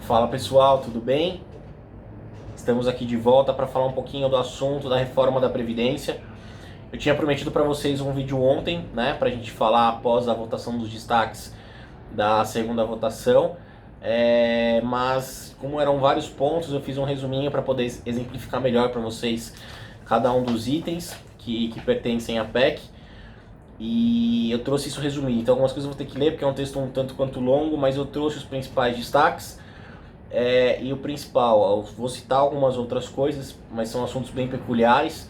Fala pessoal, tudo bem? Estamos aqui de volta para falar um pouquinho do assunto da reforma da Previdência. Eu tinha prometido para vocês um vídeo ontem, né, para a gente falar após a votação dos destaques da segunda votação, mas como eram vários pontos, eu fiz um resuminho para poder exemplificar melhor para vocês cada um dos itens que pertencem à PEC. E eu trouxe isso resumido, então algumas coisas eu vou ter que ler porque é um texto um tanto quanto longo, mas eu trouxe os principais destaques. E o principal, eu vou citar algumas outras coisas, mas são assuntos bem peculiares,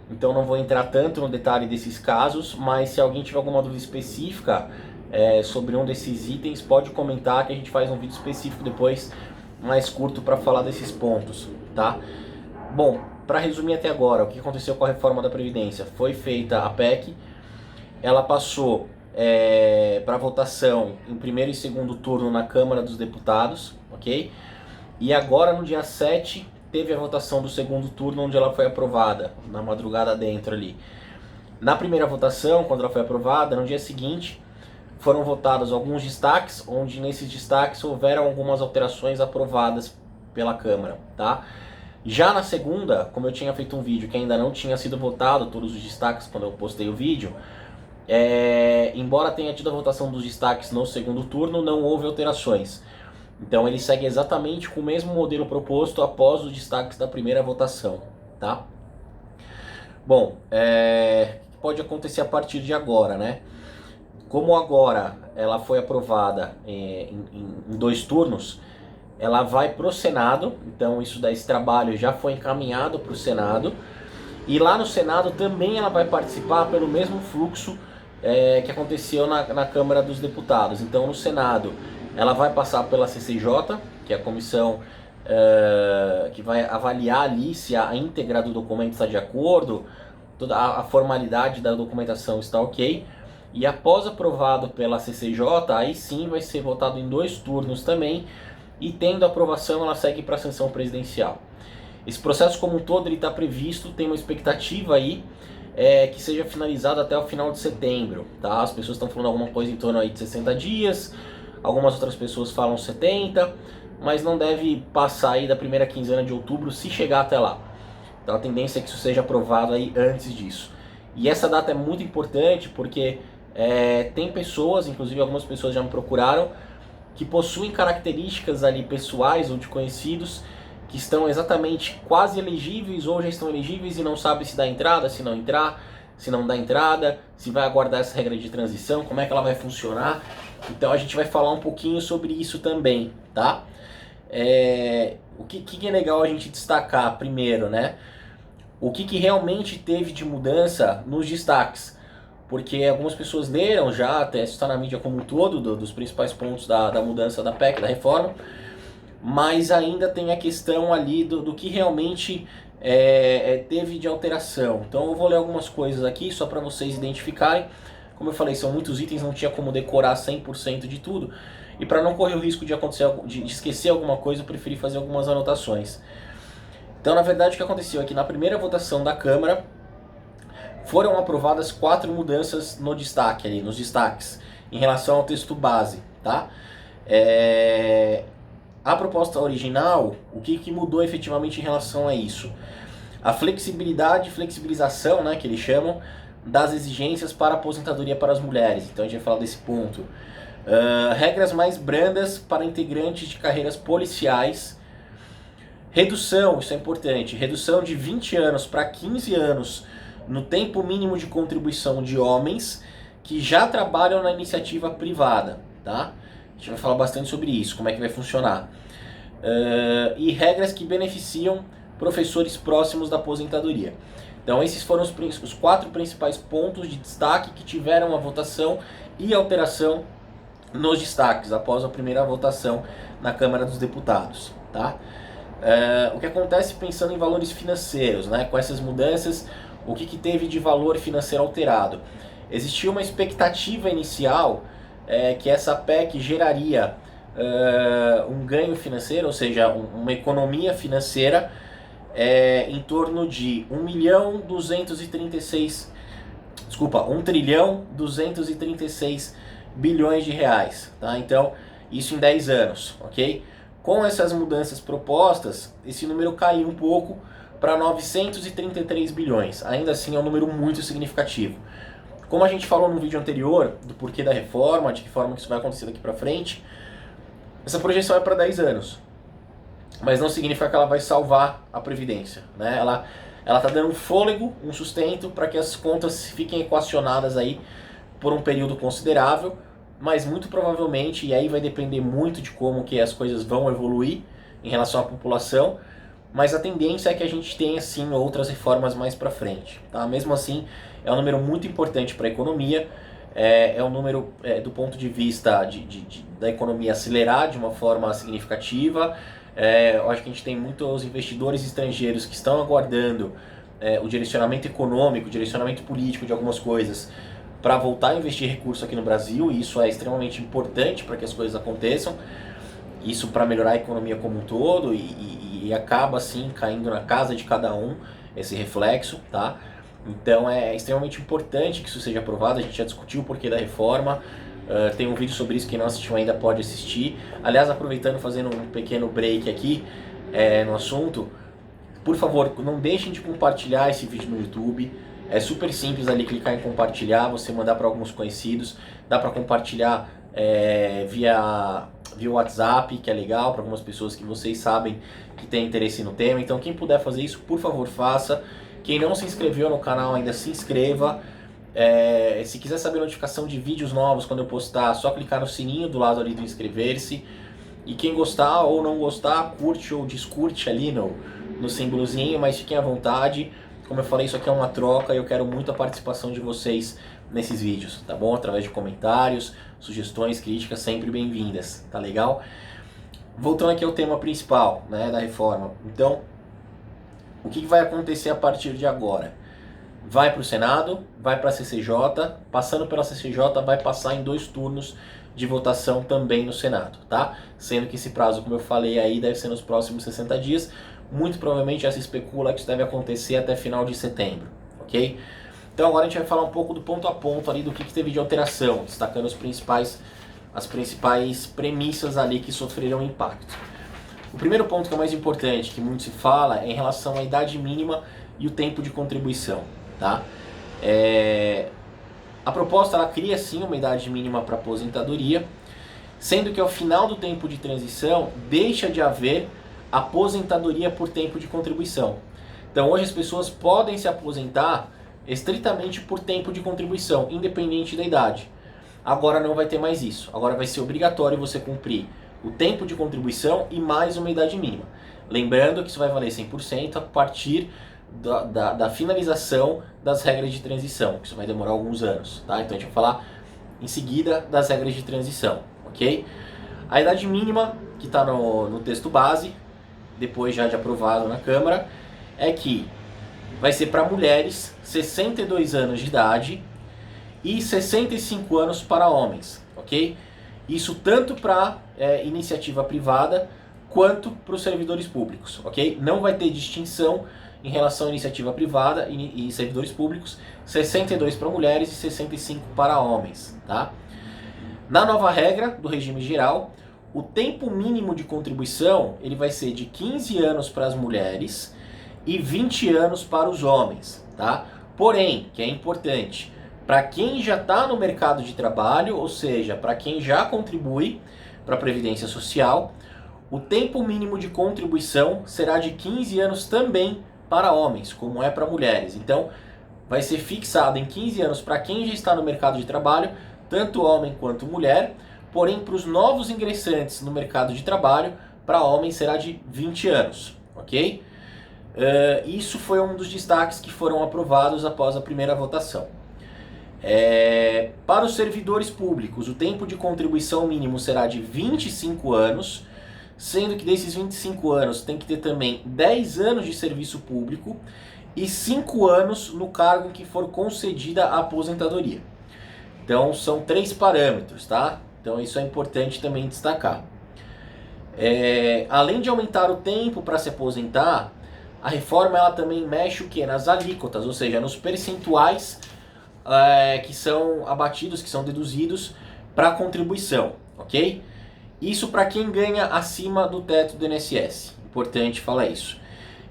então não vou entrar tanto no detalhe desses casos, mas se alguém tiver alguma dúvida específica sobre um desses itens, pode comentar que a gente faz um vídeo específico depois, mais curto, para falar desses pontos, tá? Bom, para resumir até agora, o que aconteceu com a reforma da Previdência? Foi feita a PEC, ela passou para votação em primeiro e segundo turno na Câmara dos Deputados, ok? E agora no dia 7 teve a votação do segundo turno, onde ela foi aprovada, na madrugada dentro ali. Na primeira votação, quando ela foi aprovada, no dia seguinte foram votados alguns destaques, onde nesses destaques houveram algumas alterações aprovadas pela Câmara, tá? Já na segunda, como eu tinha feito um vídeo que ainda não tinha sido votado, todos os destaques quando eu postei o vídeo, embora tenha tido a votação dos destaques no segundo turno, não houve alterações. Então ele segue exatamente com o mesmo modelo proposto após os destaques da primeira votação, tá? Bom, o que pode acontecer a partir de agora, né? Como agora ela foi aprovada em 2 turnos, ela vai para o Senado, então esse trabalho já foi encaminhado para o Senado, e lá no Senado também ela vai participar pelo mesmo fluxo que aconteceu na Câmara dos Deputados. Então no Senado ela vai passar pela CCJ, que é a comissão que vai avaliar ali se a íntegra do documento está de acordo, toda a formalidade da documentação está ok. E após aprovado pela CCJ, aí sim vai ser votado em 2 turnos também, e tendo aprovação ela segue para a sanção presidencial. Esse processo como um todo está previsto, tem uma expectativa aí que seja finalizado até o final de setembro, tá? As pessoas estão falando alguma coisa em torno aí de 60 dias, algumas outras pessoas falam 70, mas não deve passar aí da primeira quinzena de outubro se chegar até lá. Então a tendência é que isso seja aprovado aí antes disso. E essa data é muito importante porque tem pessoas, inclusive algumas pessoas já me procuraram, que possuem características ali pessoais ou de conhecidos que estão exatamente quase elegíveis ou já estão elegíveis e não sabem se dá entrada, se não entrar, se não dá entrada, se vai aguardar essa regra de transição, como é que ela vai funcionar. Então a gente vai falar um pouquinho sobre isso também, tá? O que é legal a gente destacar primeiro, né? O que realmente teve de mudança nos destaques. Porque algumas pessoas leram já, até isso está na mídia como um todo, dos principais pontos da mudança da PEC, da reforma, mas ainda tem a questão ali do que realmente teve de alteração. Então eu vou ler algumas coisas aqui só para vocês identificarem. Como eu falei, são muitos itens, não tinha como decorar 100% de tudo, e para não correr o risco de acontecer, de esquecer alguma coisa, eu preferi fazer algumas anotações. Então na verdade o que aconteceu é que na primeira votação da Câmara foram aprovadas 4 mudanças no destaque ali, nos destaques, em relação ao texto base, tá? A proposta original, o que mudou efetivamente em relação a isso? A flexibilização, né, que eles chamam, das exigências para aposentadoria para as mulheres. Então a gente vai falar desse ponto. Regras mais brandas para integrantes de carreiras policiais. Redução, isso é importante, redução de 20 anos para 15 anos no tempo mínimo de contribuição de homens que já trabalham na iniciativa privada, tá? A gente vai falar bastante sobre isso, como é que vai funcionar. E regras que beneficiam professores próximos da aposentadoria. Então esses foram os 4 principais pontos de destaque que tiveram a votação e alteração nos destaques após a primeira votação na Câmara dos Deputados, tá? O que acontece pensando em valores financeiros, né? Com essas mudanças, o que teve de valor financeiro alterado? Existia uma expectativa inicial que essa PEC geraria um ganho financeiro, ou seja, uma economia financeira em torno de 1 trilhão 236 bilhões de reais, tá? Então, isso em 10 anos, ok? Com essas mudanças propostas, esse número caiu um pouco para 933 bilhões. Ainda assim é um número muito significativo. Como a gente falou no vídeo anterior, do porquê da reforma, de que forma que isso vai acontecer daqui para frente, essa projeção é para 10 anos. Mas não significa que ela vai salvar a Previdência, né? Ela está dando um fôlego, um sustento para que as contas fiquem equacionadas aí por um período considerável, mas muito provavelmente, e aí vai depender muito de como que as coisas vão evoluir em relação à população, mas a tendência é que a gente tenha sim outras reformas mais para frente, tá? Mesmo assim, é um número muito importante para a economia, é um número do ponto de vista da economia acelerar de uma forma significativa. Eu acho que a gente tem muitos investidores estrangeiros que estão aguardando o direcionamento econômico, o direcionamento político de algumas coisas para voltar a investir recurso aqui no Brasil, e isso é extremamente importante para que as coisas aconteçam, isso para melhorar a economia como um todo, e acaba assim caindo na casa de cada um esse reflexo, tá? Então é extremamente importante que isso seja aprovado. A gente já discutiu o porquê da reforma, tem um vídeo sobre isso, quem não assistiu ainda pode assistir. Aliás, aproveitando, fazendo um pequeno break aqui no assunto, por favor, não deixem de compartilhar esse vídeo no YouTube. É super simples ali, clicar em compartilhar, você mandar para alguns conhecidos, dá para compartilhar via WhatsApp, que é legal, para algumas pessoas que vocês sabem que têm interesse no tema. Então quem puder fazer isso, por favor, faça. Quem não se inscreveu no canal ainda, se inscreva. Se quiser saber notificação de vídeos novos quando eu postar, só clicar no sininho do lado ali do inscrever-se. E quem gostar ou não gostar, curte ou descurte ali no símbolozinho, mas fiquem à vontade. Como eu falei, isso aqui é uma troca e eu quero muito a participação de vocês nesses vídeos, tá bom? Através de comentários, sugestões, críticas, sempre bem-vindas, tá legal? Voltando aqui ao tema principal, né, da reforma. Então, o que vai acontecer a partir de agora? Vai para o Senado, vai para a CCJ, passando pela CCJ vai passar em 2 turnos de votação também no Senado, tá? Sendo que esse prazo, como eu falei aí, deve ser nos próximos 60 dias. Muito provavelmente já se especula que isso deve acontecer até final de setembro, ok? Então agora a gente vai falar um pouco do ponto a ponto ali do que teve de alteração, destacando as principais premissas ali que sofreram impacto. O primeiro ponto que é o mais importante, que muito se fala, é em relação à idade mínima e o tempo de contribuição, tá? A proposta ela cria sim uma idade mínima para aposentadoria, sendo que ao final do tempo de transição deixa de haver aposentadoria por tempo de contribuição. Então hoje as pessoas podem se aposentar estritamente por tempo de contribuição, independente da idade. Agora não vai ter mais isso. Agora vai ser obrigatório você cumprir o tempo de contribuição e mais uma idade mínima. Lembrando que isso vai valer 100% a partir da finalização das regras de transição, que isso vai demorar alguns anos, tá? Então a gente vai falar em seguida das regras de transição, ok? A idade mínima que está no texto base, depois já de aprovado na Câmara, é que vai ser para mulheres 62 anos de idade e 65 anos para homens, ok? Isso tanto para iniciativa privada quanto para os servidores públicos, ok? Não vai ter distinção em relação à iniciativa privada e servidores públicos, 62 para mulheres e 65 para homens, tá? Na nova regra do regime geral, o tempo mínimo de contribuição ele vai ser de 15 anos para as mulheres e 20 anos para os homens, tá? Porém, que é importante, para quem já está no mercado de trabalho, ou seja, para quem já contribui para a Previdência Social, o tempo mínimo de contribuição será de 15 anos também para homens, como é para mulheres. Então, vai ser fixado em 15 anos para quem já está no mercado de trabalho, tanto homem quanto mulher. Porém, para os novos ingressantes no mercado de trabalho, para homens será de 20 anos, ok? Isso foi um dos destaques que foram aprovados após a primeira votação. Para os servidores públicos, o tempo de contribuição mínimo será de 25 anos, sendo que desses 25 anos tem que ter também 10 anos de serviço público e 5 anos no cargo em que for concedida a aposentadoria. Então são 3 parâmetros, tá? Então isso é importante também destacar. Além de aumentar o tempo para se aposentar, a reforma ela também mexe o quê? Nas alíquotas, ou seja, nos percentuais que são abatidos, que são deduzidos para a contribuição, ok? Isso para quem ganha acima do teto do INSS. Importante falar isso.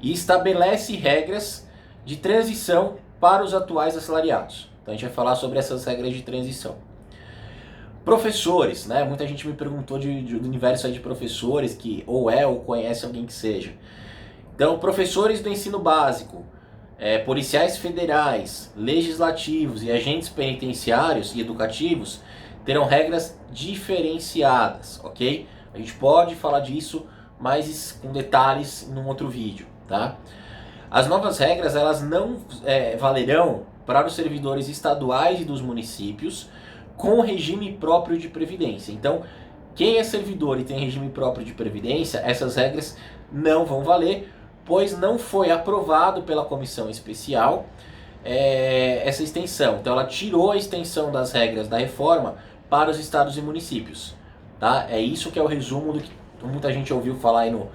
E estabelece regras de transição para os atuais assalariados. Então a gente vai falar sobre essas regras de transição. Professores, né? Muita gente me perguntou do universo aí de professores que ou conhece alguém que seja. Então, professores do ensino básico, policiais federais, legislativos e agentes penitenciários e educativos terão regras diferenciadas, ok? A gente pode falar disso, mas com detalhes num outro vídeo, tá? As novas regras, elas não valerão para os servidores estaduais e dos municípios com regime próprio de previdência. Então, quem é servidor e tem regime próprio de previdência, essas regras não vão valer, pois não foi aprovado pela comissão especial essa extensão. Então, ela tirou a extensão das regras da reforma para os estados e municípios. Tá? É isso que é o resumo do que muita gente ouviu falar aí no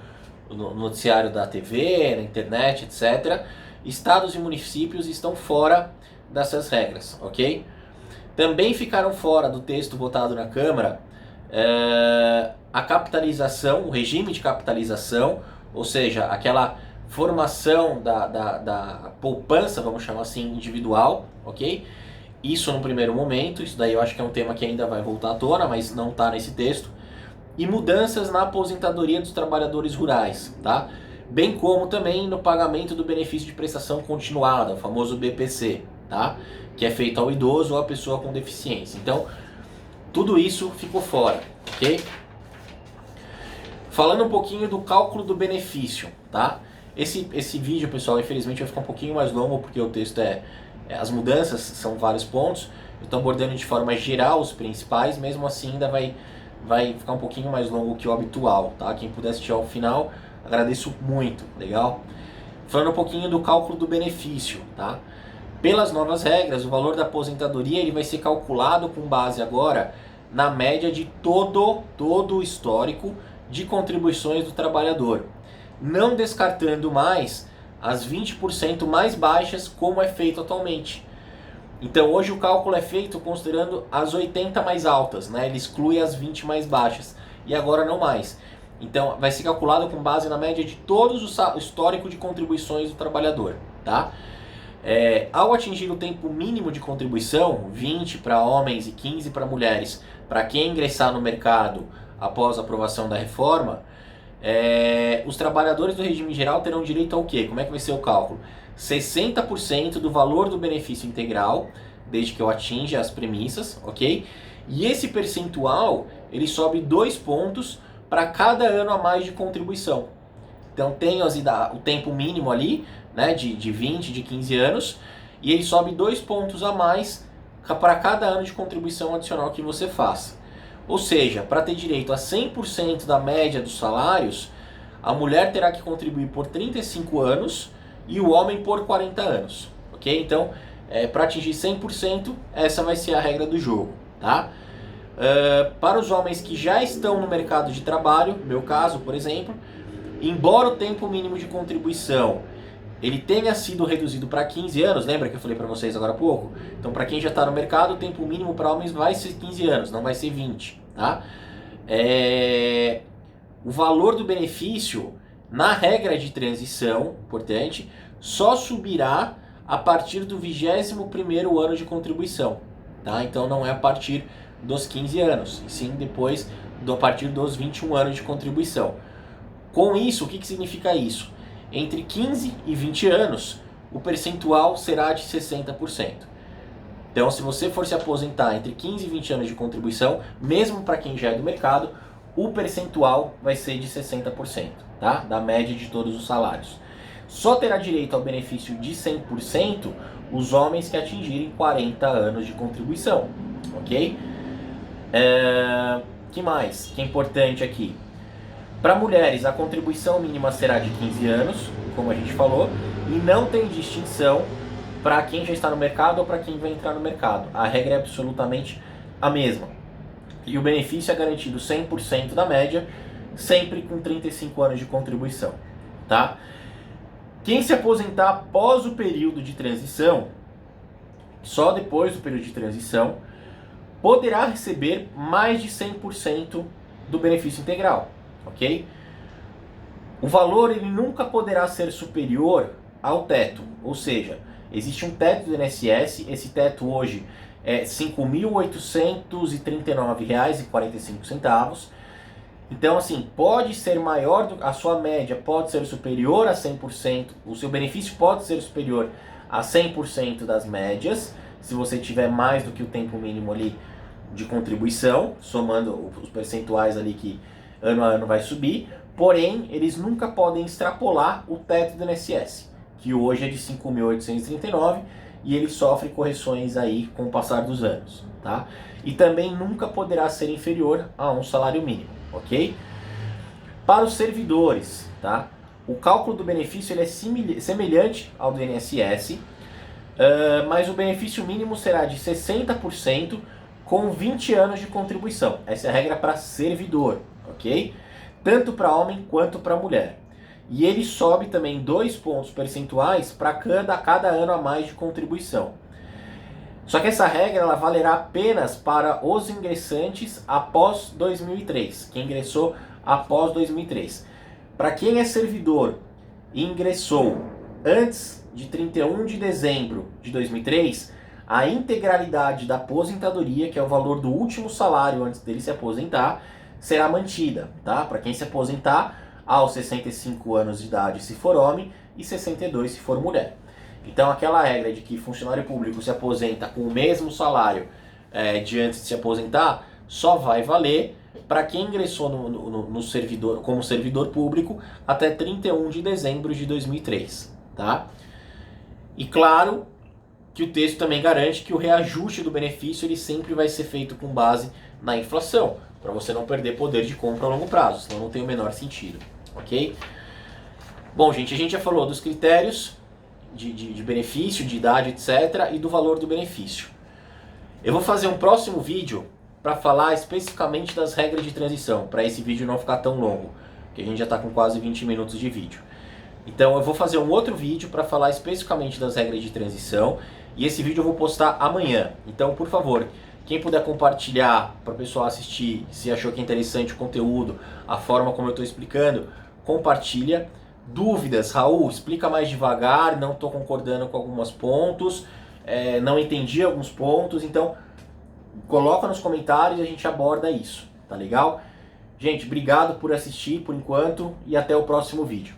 noticiário da TV, na internet, etc. Estados e municípios estão fora dessas regras, ok? Também ficaram fora do texto votado na Câmara a capitalização, o regime de capitalização, ou seja, aquela formação da poupança, vamos chamar assim, individual, ok? Isso no primeiro momento, isso daí eu acho que é um tema que ainda vai voltar à tona, mas não está nesse texto. E mudanças na aposentadoria dos trabalhadores rurais, tá? Bem como também no pagamento do benefício de prestação continuada, o famoso BPC, tá? Que é feito ao idoso ou à pessoa com deficiência. Então, tudo isso ficou fora, ok? Falando um pouquinho do cálculo do benefício, tá? Esse vídeo, pessoal, infelizmente vai ficar um pouquinho mais longo, porque o texto as mudanças são vários pontos. Eu estou abordando de forma geral os principais, mesmo assim ainda vai ficar um pouquinho mais longo que o habitual, tá? Quem puder assistir ao final, agradeço muito, legal? Falando um pouquinho do cálculo do benefício, tá? Pelas novas regras, o valor da aposentadoria ele vai ser calculado com base agora na média de todo o histórico de contribuições do trabalhador, não descartando mais as 20% mais baixas como é feito atualmente. Então hoje o cálculo é feito considerando as 80 mais altas, né? Ele exclui as 20 mais baixas e agora não mais. Então vai ser calculado com base na média de todos o histórico de contribuições do trabalhador, tá? Ao atingir o tempo mínimo de contribuição, 20 para homens e 15 para mulheres, para quem ingressar no mercado após a aprovação da reforma, os trabalhadores do regime geral terão direito ao quê? Como é que vai ser o cálculo? 60% do valor do benefício integral, desde que eu atinja as premissas, ok? E esse percentual, ele sobe 2 pontos para cada ano a mais de contribuição. Então tem o tempo mínimo ali, né, de 20, de 15 anos, e ele sobe 2 pontos a mais para cada ano de contribuição adicional que você faça. Ou seja, para ter direito a 100% da média dos salários, a mulher terá que contribuir por 35 anos e o homem por 40 anos, ok? Então, para atingir 100%, essa vai ser a regra do jogo, tá? Para os homens que já estão no mercado de trabalho, no meu caso, por exemplo, embora o tempo mínimo de contribuição ele tenha sido reduzido para 15 anos, lembra que eu falei para vocês agora há pouco? Então, para quem já está no mercado, o tempo mínimo para homens vai ser 15 anos, não vai ser 20, tá? O valor do benefício, na regra de transição, importante, só subirá a partir do 21º ano de contribuição, tá? Então, não é a partir dos 15 anos, e sim depois, a partir dos 21 anos de contribuição. Com isso, o que significa isso? Entre 15 e 20 anos, o percentual será de 60%. Então, se você for se aposentar entre 15 e 20 anos de contribuição, mesmo para quem já é do mercado, o percentual vai ser de 60%, tá? Da média de todos os salários. Só terá direito ao benefício de 100% os homens que atingirem 40 anos de contribuição, ok? Que mais? Que é importante aqui? Para mulheres, a contribuição mínima será de 15 anos, como a gente falou, e não tem distinção para quem já está no mercado ou para quem vai entrar no mercado. A regra é absolutamente a mesma. E o benefício é garantido 100% da média, sempre com 35 anos de contribuição, tá? Quem se aposentar após o período de transição, só depois do período de transição, poderá receber mais de 100% do benefício integral, ok? O valor ele nunca poderá ser superior ao teto, ou seja, existe um teto do INSS, esse teto hoje é R$ 5.839,45. Então, assim, pode ser maior, a sua média pode ser superior a 100%, o seu benefício pode ser superior a 100% das médias, se você tiver mais do que o tempo mínimo ali de contribuição, somando os percentuais ali que ano a ano vai subir, porém, eles nunca podem extrapolar o teto do INSS, que hoje é de 5.839 e ele sofre correções aí com o passar dos anos, tá? E também nunca poderá ser inferior a um salário mínimo, ok? Para os servidores, tá? O cálculo do benefício ele é semelhante ao do INSS, mas o benefício mínimo será de 60% com 20 anos de contribuição. Essa é a regra para servidor, ok? Tanto para homem quanto para mulher. E ele sobe também 2 pontos percentuais para cada ano a mais de contribuição. Só que essa regra ela valerá apenas para os ingressantes após 2003, quem ingressou após 2003. Para quem é servidor e ingressou antes de 31 de dezembro de 2003, a integralidade da aposentadoria, que é o valor do último salário antes dele se aposentar, será mantida, tá? Para quem se aposentar aos 65 anos de idade se for homem e 62 se for mulher. Então aquela regra de que funcionário público se aposenta com o mesmo salário de antes de se aposentar só vai valer para quem ingressou no servidor, como servidor público até 31 de dezembro de 2003, tá? E claro que o texto também garante que o reajuste do benefício ele sempre vai ser feito com base na inflação, para você não perder poder de compra a longo prazo, senão não tem o menor sentido, ok? Bom, gente, a gente já falou dos critérios de benefício, de idade, etc. e do valor do benefício. Eu vou fazer um próximo vídeo para falar especificamente das regras de transição, para esse vídeo não ficar tão longo, porque a gente já está com quase 20 minutos de vídeo. Então eu vou fazer um outro vídeo para falar especificamente das regras de transição, e esse vídeo eu vou postar amanhã. Então, por favor, quem puder compartilhar para o pessoal assistir, se achou que é interessante o conteúdo, a forma como eu estou explicando, compartilha. Dúvidas, Raul, explica mais devagar, não estou concordando com alguns pontos, não entendi alguns pontos, então coloca nos comentários e a gente aborda isso, tá legal? Gente, obrigado por assistir por enquanto e até o próximo vídeo.